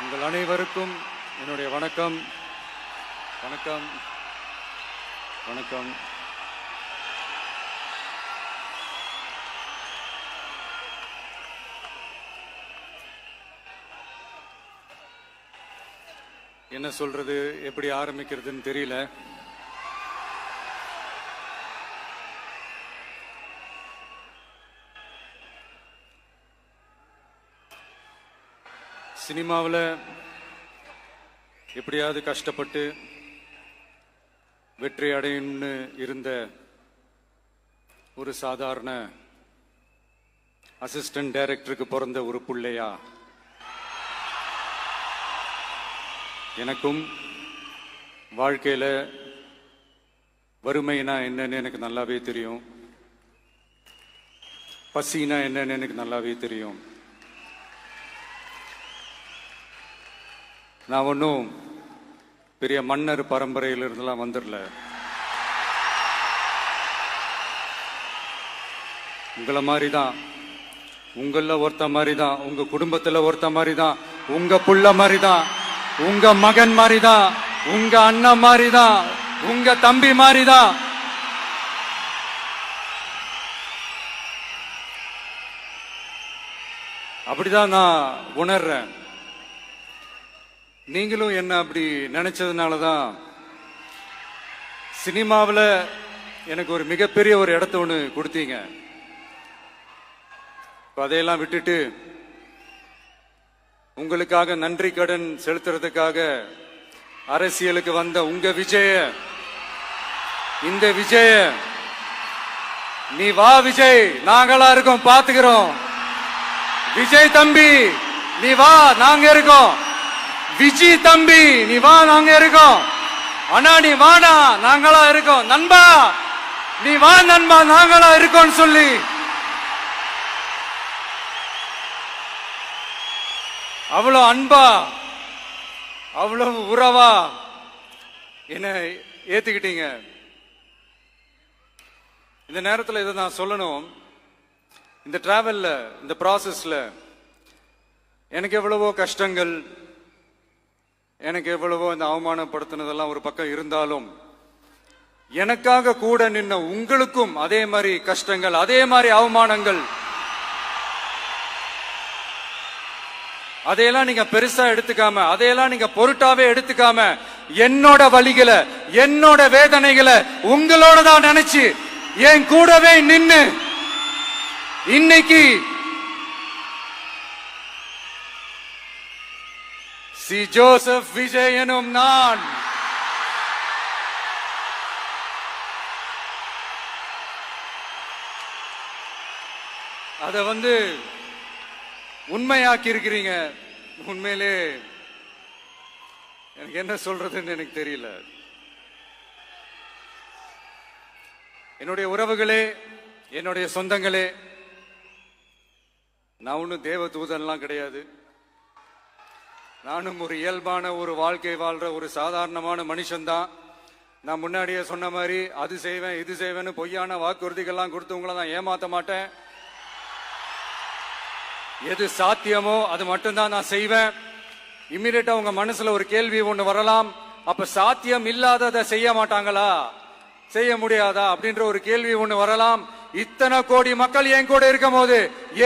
உங்கள் அனைவருக்கும் என்னுடைய வணக்கம். வணக்கம் வணக்கம். என்ன சொல்றது, எப்படி ஆரம்பிக்கிறதுன்னு தெரியல. சினிமாவில் எப்படியாவது கஷ்டப்பட்டு வெற்றி அடையணும்னு இருந்த ஒரு சாதாரண அசிஸ்டன்ட் டைரக்டருக்கு பிறந்த ஒரு பிள்ளையா எனக்கும் வாழ்க்கையில வறுமைனா என்னன்னு எனக்கு நல்லாவே தெரியும், பசினா என்னன்னு எனக்கு நல்லாவே தெரியும். நான் ஒன்றும் பெரிய மன்னர் பரம்பரையிலிருந்துலாம் வந்துடல. உங்களை மாதிரி தான், உங்கள ஒருத்த மாதிரி தான், உங்க குடும்பத்தில் ஒருத்த மாதிரி தான், உங்க புள்ள மாதிரி தான், உங்க மகன் மாதிரி தான், உங்க அண்ணன் மாதிரி தான், உங்க தம்பி மாதிரி தான். அப்படிதான் நான் உணர்றேன். நீங்களும் என்ன அப்படி நினைச்சதுனாலதான் சினிமாவில் எனக்கு ஒரு மிகப்பெரிய ஒரு இடத்த ஒன்று கொடுத்தீங்க. அதையெல்லாம் விட்டுட்டு உங்களுக்காக நன்றி கடன் செலுத்துறதுக்காக அரசியலுக்கு வந்த உங்க விஜய, இந்த விஜய, நீ வா விஜய், நாங்களா இருக்கோம், பாத்துக்கிறோம். விஜய் தம்பி நீ வா, நாங்க இருக்கோம். விஜி தம்பி நீ வா, நாங்க இருக்கோம். அண்ணா நீ வாடா, நாங்களா இருக்கோம். நண்பா நீ வா நண்பா, நாங்களா இருக்கோம் சொல்லி அவ்வளவு அன்பா, அவ்வளவு உறவா என்ன ஏத்துக்கிட்டீங்க. இந்த நேரத்தில் இதை நான் சொல்லணும். இந்த டிராவல்ல, இந்த ப்ராசஸ்ல எனக்கு எவ்வளவோ கஷ்டங்கள், எனக்கு எவ்வளவோ இந்த அவமானப்படுத்தினதெல்லாம் ஒரு பக்கம் இருந்தாலும், எனக்காக கூட நின்ன உங்களுக்கும் அதே மாதிரி கஷ்டங்கள், அதே மாதிரி அவமானங்கள், அதையெல்லாம் நீங்க பெருசா எடுத்துக்காம, அதையெல்லாம் நீங்க பொருட்டாவே எடுத்துக்காம, என்னோட வலிகளை, என்னோட வேதனைகளை உங்களோட தான் நினைச்சு என் கூடவே நின்னு இன்னைக்கு சி ஜோசப் விஜய் எனும் நான் அத உண்மையாக்கி இருக்கிறீங்க. உண்மையிலே எனக்கு என்ன சொல்றதுன்னு எனக்கு தெரியல. என்னுடைய உறவுகளே, என்னுடைய சொந்தங்களே, நான் ஒன்னும் தேவ தூதன்லாம் கிடையாது. நானும் ஒரு இயல்பான ஒரு வாழ்க்கை வாழ்ற ஒரு சாதாரணமான மனுஷன்தான். நான் முன்னாடியே சொன்ன மாதிரி அது செய்வேன் இது செய்வேன்னு பொய்யான வாக்குறுதிகள்லாம் கொடுத்தவங்கள நான் ஏமாத்த மாட்டேன். எது சாத்தியமோ அது மட்டும்தான் நான் செய்வேன். இம்மிடியட்டா உங்க மனசுல ஒரு கேள்வி ஒண்ணு வரலாம், அப்ப சாத்தியம் இல்லாததை செய்ய மாட்டாங்களா, செய்ய முடியாதா அப்படின்ற ஒரு கேள்வி ஒண்ணு வரலாம். இத்தனை கோடி மக்கள் என் கூட இருக்கும் போது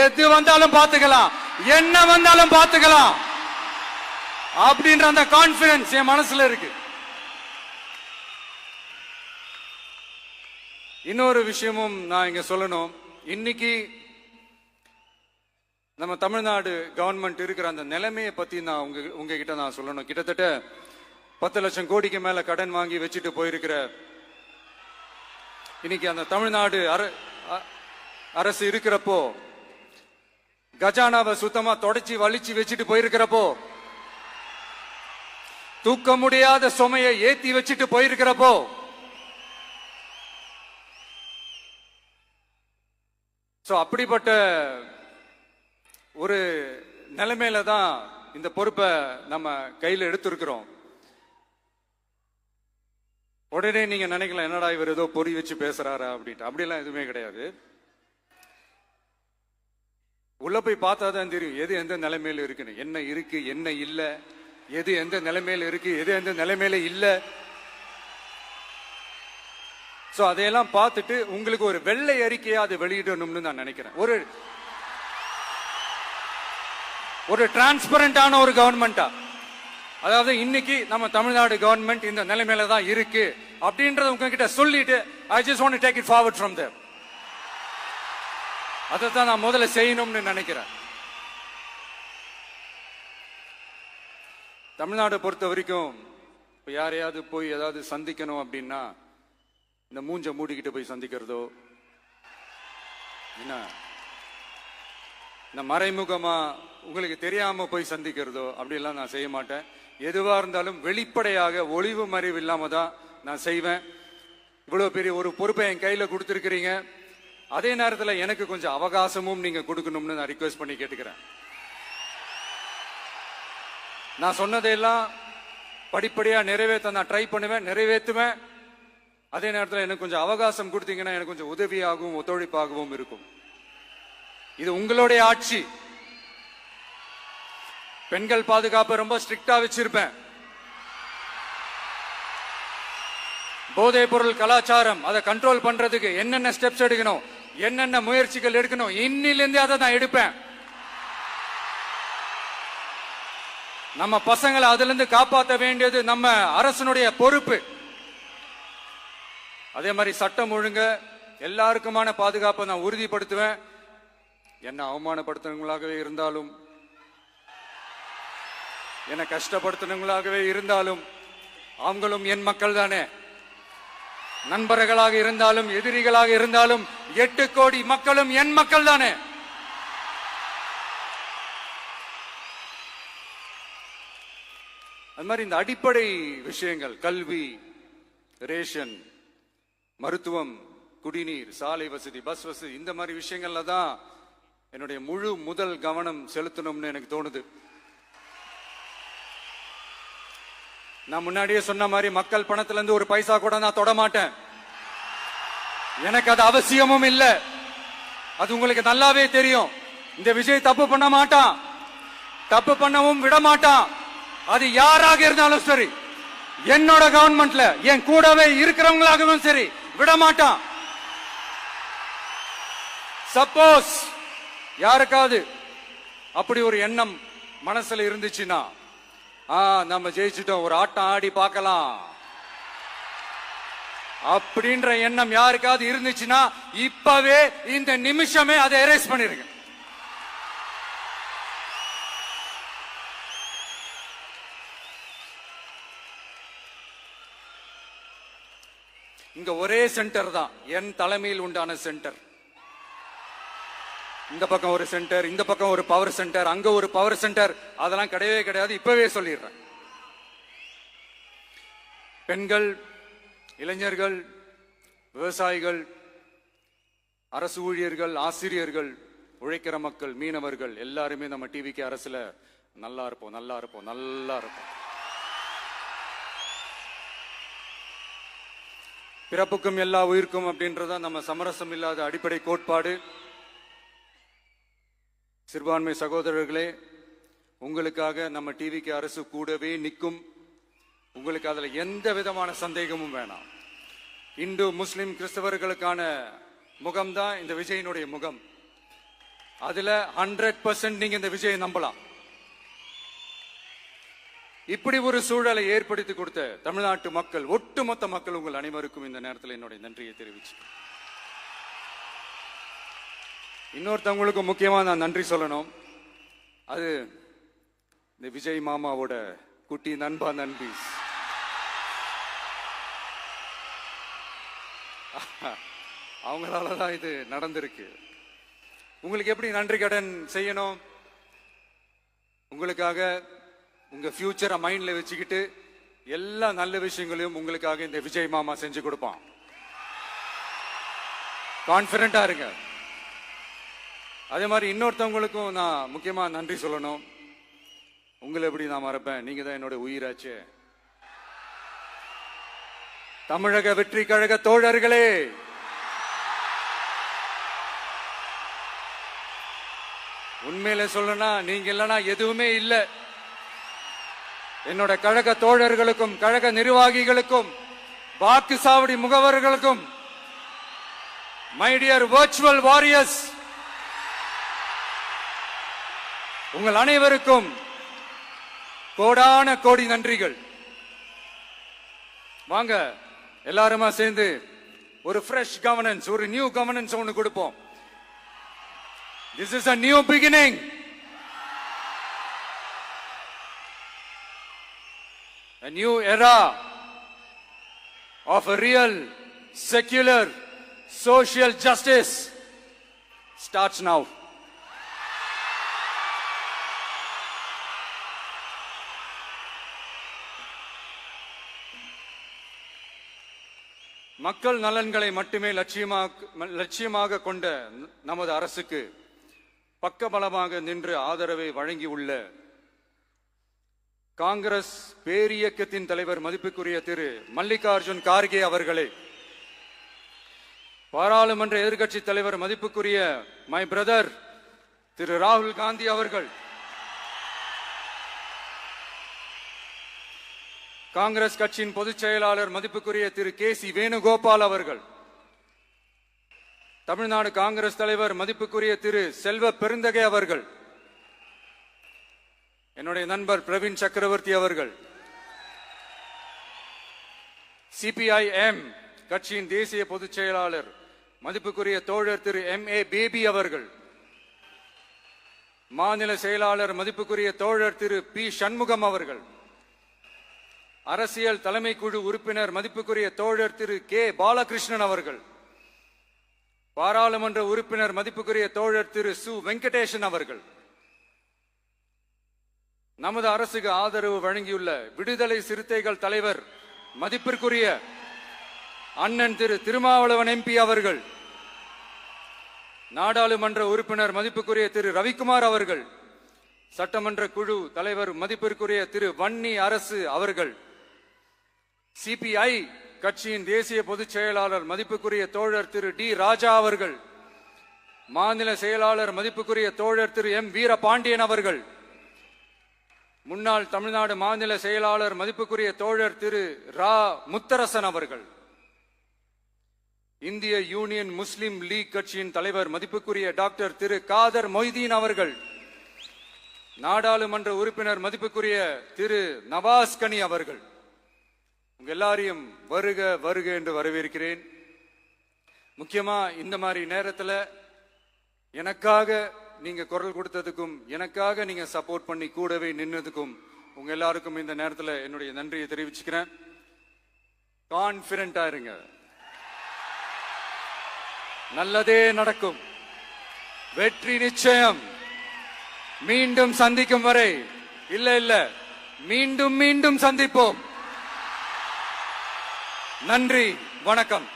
எது வந்தாலும் பாத்துக்கலாம், என்ன வந்தாலும் பாத்துக்கலாம் அப்படின்ற அந்த கான்பிடன்ஸ் என் மனசுல இருக்கு. இன்னொரு விஷயமும் நான் இங்க சொல்லணும். இன்னைக்கு நம்ம தமிழ்நாடு கவர்மெண்ட் இருக்கிற அந்த நிலைமையை பத்தி நான் உங்ககிட்ட நான் சொல்லணும். கிட்டத்தட்ட 10 லட்சம் கோடிக்கு மேல கடன் வாங்கி வச்சுட்டு போயிருக்கிற இன்னைக்கு அந்த தமிழ்நாடு அரசு இருக்கிறப்போ, கஜானாவை சுத்தமா தொடச்சி வலிச்சு வச்சுட்டு போயிருக்கிறப்போ, தூக்க முடியாத சுமையை ஏத்தி வச்சுட்டு போயிருக்கிறப்போ, அப்படிப்பட்ட ஒரு நிலைமையில தான் இந்த பொறுப்பை நம்ம கையில் எடுத்திருக்கிறோம். உடனே நீங்க நினைக்கலாம், என்னடா இவர் ஏதோ பொறி வச்சு பேசுறாரா அப்படின்ட்டு. அப்படிலாம் எதுவுமே கிடையாது. உள்ள போய் பார்த்தா தான் தெரியும் எது எந்த நிலைமையில இருக்குன்னு, என்ன இருக்கு என்ன இல்ல, எது எந்த நிலைமையில இருக்கு எது எந்த நிலைமையில இல்ல. சோ அதையெல்லாம் பார்த்துட்டு உங்களுக்கு ஒரு வெள்ளை அறிக்கையா அதை வெளியிடணும்னு நான் நினைக்கிறேன். ஒரு டிரான்ஸ்பரண்டான ஒரு கவர்மெண்டா, அதாவது இன்னைக்கு நம்ம தமிழ்நாடு கவர்மெண்ட் இந்த நிலைமையில தான் இருக்கு அப்படின்றத உங்ககிட்ட சொல்லிட்டு I just want to take it forward from there. அதைத்தான் நான் முதல்ல செய்யணும்னு நினைக்கிறேன். தமிழ்நாடு பொறுத்த வரைக்கும் இப்ப யாரையாவது போய் ஏதாவது சந்திக்கணும் அப்படின்னா இந்த மூஞ்ச மூடிக்கிட்டு போய் சந்திக்கிறதோ, என்ன இந்த மறைமுகமா உங்களுக்கு தெரியாம போய் சந்திக்கிறதோ அப்படியெல்லாம் நான் செய்ய மாட்டேன். எதுவா இருந்தாலும் வெளிப்படையாக ஒளிவு மறைவு இல்லாம தான் நான் செய்வேன். இவ்வளவு பெரிய ஒரு பொறுப்பை என் கையில கொடுத்திருக்கிறீங்க, அதே நேரத்தில் எனக்கு கொஞ்சம் அவகாசமும் நீங்க கொடுக்கணும்னு நான் ரிக்வெஸ்ட் பண்ணி கேட்டுக்கிறேன். நான் சொன்னதையெல்லாம் படிப்படியா நிறைவேற்ற நான் ட்ரை பண்ணுவேன், நிறைவேற்றுவேன். அதே நேரத்தில் எனக்கு கொஞ்சம் அவகாசம் கொடுத்தீங்கன்னா எனக்கு கொஞ்சம் உதவியாகவும் ஒத்துழைப்பாகவும் இருக்கும். இது உங்களுடைய ஆட்சி. பெண்கள் பாதுகாப்பை ரொம்ப ஸ்ட்ரிக்டா வச்சிருப்பேன். போதைப் பொருள் கலாச்சாரம் அதை கண்ட்ரோல் பண்றதுக்கு என்னென்ன ஸ்டெப்ஸ் எடுக்கணும், என்னென்ன முயற்சிகள் எடுக்கணும், இன்னிலிருந்து அதை நான் எடுப்பேன். நம்ம பசங்களை அதுல இருந்து காப்பாற்ற வேண்டியது நம்ம அரசனுடைய பொறுப்பு. அதே மாதிரி சட்டம் ஒழுங்கு எல்லாருக்குமான பாதுகாப்பை நான் உறுதிப்படுத்துவேன். என்ன அவமானப்படுத்துறவங்களாகவே இருந்தாலும், என்ன கஷ்டப்படுத்துறவங்களாகவே இருந்தாலும், அவங்களும் என் மக்கள் தானே. நண்பர்களாக இருந்தாலும் எதிரிகளாக இருந்தாலும் 8 கோடி மக்களும் என் மக்கள் தானே. அது மாதிரி இந்த அடிப்படை விஷயங்கள், கல்வி, ரேஷன், மருத்துவம், குடிநீர், சாலை வசதி, பஸ் வசதி, இந்த மாதிரி விஷயங்கள்ல தான் என்னுடைய முழு முதல் கவனம் செலுத்தணும்னு எனக்கு தோணுது. நான் முன்னாடியே சொன்ன மாதிரி மக்கள் பணத்துல இருந்து ஒரு பைசா கூட நான் தொட மாட்டேன். எனக்கு அது அவசியமும் இல்லை. அது உங்களுக்கு நல்லாவே தெரியும். இந்த விஜய் தப்பு பண்ண மாட்டான், தப்பு பண்ணவும் விட மாட்டான். அது யாராக இருந்தாலும் சரி, என்னோட கவர்மெண்ட்ல என் கூடவே இருக்கிறவங்களாகவும் சரி விட மாட்டான். சப்போஸ் யாருக்காவது அப்படி ஒரு எண்ணம் மனசுல இருந்துச்சுன்னா, நம்ம ஜெயிச்சுட்டோம், ஒரு ஆட்டம் ஆடி பார்க்கலாம் அப்படின்ற எண்ணம் யாருக்காவது இருந்துச்சுன்னா இப்பவே இந்த நிமிஷமே அதை எரேஸ் பண்ணிருங்க. இங்க ஒரே சென்டர் தான், என் தலைமையில் உண்டான சென்டர். இந்த பக்கம் ஒரு சென்டர், இந்த பக்கம் ஒரு பவர் சென்டர், அங்க ஒரு பவர் சென்டர், அதெல்லாம் கிடையவே கிடையாது. இப்பவே சொல்லிடுறேன். பெண்கள், இளைஞர்கள், விவசாயிகள், அரசு ஊழியர்கள், ஆசிரியர்கள், உழைக்கிற மக்கள், மீனவர்கள் எல்லாருமே நம்ம டிவிக்கு அரசுல நல்லா இருப்போம், நல்லா இருப்போம், நல்லா இருப்போம். பிறப்புக்கும் எல்லா உயிர்க்கும் அப்படின்றத நம்ம சமரசம் இல்லாத அடிப்படை கோட்பாடு. சிறுபான்மை சகோதரர்களே, உங்களுக்காக நம்ம டிவிக்கு அரசு கூடவே நிற்கும். உங்களுக்கு அதுல எந்த விதமான சந்தேகமும் வேணாம். இந்து, முஸ்லிம், கிறிஸ்தவர்களுக்கான முகம்தான் இந்த விஜயனுடைய முகம். அதுல 100% நீங்க இந்த விஜயை நம்பலாம். இப்படி ஒரு சூழலை ஏற்படுத்தி கொடுத்த தமிழ்நாட்டு மக்கள், ஒட்டுமொத்த மக்கள், உங்கள் அனைவருக்கும் இந்த நேரத்தில் என்னுடைய நன்றியை தெரிவிச்சு, இன்னொருத்தவங்களுக்கு முக்கியமா நான் நன்றி சொல்லணும். அது இந்த விஜய் மாமாவோட குட்டி நண்பா, நண்பி. அவங்களாலதான் இது நடந்திருக்கு. உங்களுக்கு எப்படி நன்றி கடன் செய்யணும்? உங்களுக்காக உங்க ஃபியூச்சரை மைண்ட்ல வச்சுக்கிட்டு எல்லா நல்ல விஷயங்களையும் உங்களுக்காக இந்த விஜய் மாமா செஞ்சு கொடுப்பான். கான்பிடண்டா இருங்க. அதே மாதிரி இன்னொருத்தவங்களுக்கும் நான் முக்கியமா நன்றி சொல்லணும். உங்களை எப்படி நான் மறப்பேன்? நீங்க தான் என்னோட உயிராச்சு. தமிழக வெற்றி கழக தோழர்களே, உண்மையில சொல்லனா நீங்க இல்லனா எதுவுமே இல்ல. என்னோட கழக தோழர்களுக்கும் கழக நிர்வாகிகளுக்கும் வாக்கு சாவடி முகவர்களுக்கும் மை டியர் வர்ச்சுவல் வாரியர்ஸ் உங்கள் அனைவருக்கும் கோடான கோடி நன்றிகள். வாங்க எல்லாருமா சேர்ந்து ஒரு ஃப்ரெஷ் கவர்னன்ஸ், ஒரு நியூ கவர்னன்ஸ் ஒன்னு கொடுப்போம். This is a new beginning. A new era of a real secular social justice starts now. மக்கள் நலன்களை மட்டுமே லட்சியமாக கொண்ட நமது அரசுக்கு பக்கபலமாக நின்று ஆதரவை வழங்கியுள்ள காங்கிரஸ் பேரியக்கத்தின் தலைவர் மதிப்புக்குரிய திரு மல்லிகார்ஜுன் கார்கே அவர்களே, பாராளுமன்ற எதிர்க்கட்சி தலைவர் மதிப்புக்குரிய மை பிரதர் திரு ராகுல் காந்தி அவர்கள், காங்கிரஸ் கட்சியின் பொதுச் செயலாளர் மதிப்புக்குரிய திரு கே.சி. வேணுகோபால் அவர்கள், தமிழ்நாடு காங்கிரஸ் தலைவர் மதிப்புக்குரிய திரு செல்வ பெருந்தகை அவர்கள், என்னுடைய நண்பர் பிரவீன் சக்கரவர்த்தி அவர்கள், சிபிஐஎம் கட்சியின் தேசிய பொதுச் செயலாளர் மதிப்புக்குரிய தோழர் திரு M.A. பேபி அவர்கள், மாநில செயலாளர் மதிப்புக்குரிய தோழர் திரு பி. சண்முகம் அவர்கள், அரசியல் தலைமை குழு உறுப்பினர் மதிப்புக்குரிய தோழர் திரு கே. பாலகிருஷ்ணன் அவர்கள், பாராளுமன்ற உறுப்பினர் மதிப்புக்குரிய தோழர் திரு சு. வெங்கடேசன் அவர்கள், நமது அரசுக்கு ஆதரவு வழங்கியுள்ள விடுதலை சிறுத்தைகள் தலைவர் மதிப்பிற்குரிய அண்ணன் திரு திருமாவளவன் MP அவர்கள், நாடாளுமன்ற உறுப்பினர் மதிப்புக்குரிய திரு ரவிக்குமார் அவர்கள், சட்டமன்ற குழு தலைவர் மதிப்பிற்குரிய திரு வன்னி அரசு அவர்கள், சிபிஐ கட்சியின் தேசிய பொதுச் செயலாளர் மதிப்புக்குரிய தோழர் திரு டி. ராஜா அவர்கள், மாநில செயலாளர் மதிப்புக்குரிய தோழர் திரு M. வீரபாண்டியன் அவர்கள், முன்னாள் தமிழ்நாடு மாநில செயலாளர் மதிப்புக்குரிய தோழர் திரு ரா. முத்தரசன் அவர்கள், இந்திய யூனியன் முஸ்லிம் லீக் கட்சியின் தலைவர் மதிப்புக்குரிய டாக்டர் திரு காதர் மொய்தீன் அவர்கள், நாடாளுமன்ற உறுப்பினர் மதிப்புக்குரிய திரு நவாஸ் கனி அவர்கள், உங்க எல்லாரையும் வருக வருக என்று வரவேற்கிறேன். முக்கியமா இந்த மாதிரி நேரத்தில் எனக்காக நீங்க குரல் கொடுத்ததுக்கும் எனக்காக நீங்க சப்போர்ட் பண்ணி கூடவே நின்னதுக்கும் உங்க எல்லாருக்கும் இந்த நேரத்தில் என்னுடைய நன்றியை தெரிவிச்சுக்கிறேன். கான்பிடண்டா இருங்க, நல்லதே நடக்கும், வெற்றி நிச்சயம். மீண்டும் சந்திக்கும் வரை இல்ல மீண்டும் மீண்டும் சந்திப்போம். நன்றி, வணக்கம்.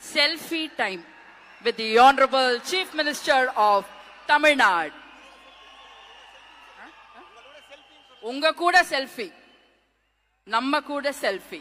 Selfie time with the Honorable Chief Minister of Tamil Nadu. உங்க கூட செல்ஃபி, நம்ம கூட செல்ஃபி.